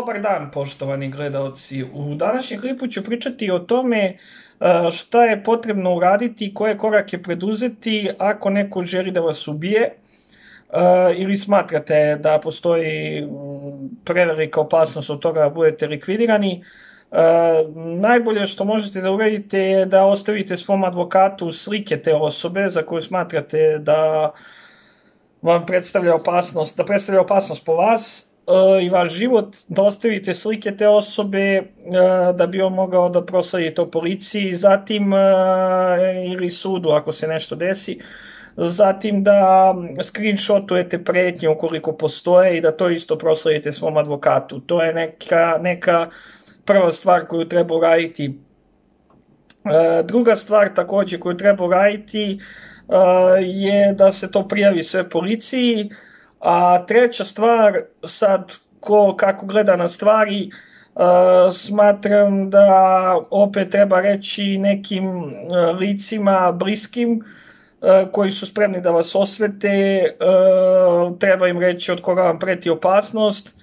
Dobar dan, poštovani gledaoci. U današnjem klipu ću pričati o tome šta je potrebno uraditi i koje korake preduzeti ako neko želi da vas ubije ili smatrate da postoji prevelika opasnost od toga da budete likvidirani. Najbolje što možete da uradite je da ostavite svom advokatu slike te osobe za koju smatrate da vam predstavlja opasnost po vas i vaš život, da ostavite slike te osobe da bi on mogao da prosledi to policiji, zatim ili sudu ako se nešto desi, zatim da screenshotujete pretnje ukoliko postoje i da to isto prosledite svom advokatu. To je neka prva stvar koju treba uraditi. Druga stvar takođe koju treba uraditi je da se to prijavi sve policiji, a treća stvar, sad kako gleda na stvari, smatram da opet treba reći nekim licima bliskim koji su spremni da vas osvete, treba im reći od koga vam preti opasnost,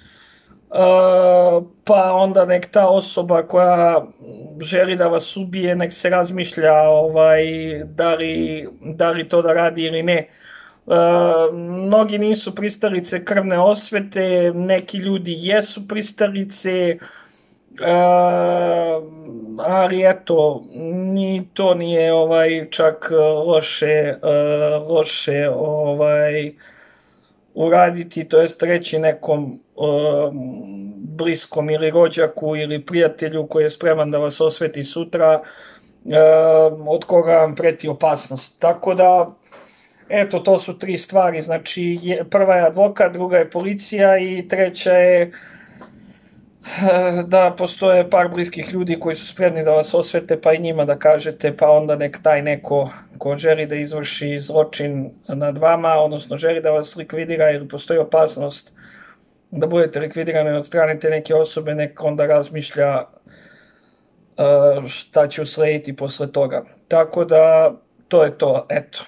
pa onda nek ta osoba koja želi da vas ubije nek se razmišlja da li to da radi ili ne. Mnogi nisu pristalice krvne osvete, neki ljudi jesu pristalice, ali eto, ni to nije čak loše uraditi, to jest reći nekom bliskom ili rođaku ili prijatelju koji je spreman da vas osveti sutra, od koga vam preti opasnost. Tako da, eto, to su tri stvari, znači prva je advokat, druga je policija i treća je da postoje par bliskih ljudi koji su spremni da vas osvete, pa i njima da kažete, pa onda nek taj neko ko želi da izvrši zločin nad vama, odnosno želi da vas likvidira ili postoji opasnost da budete likvidirani od strane te neke osobe, nek onda razmišlja šta će uslediti posle toga. Tako da, to je to, eto.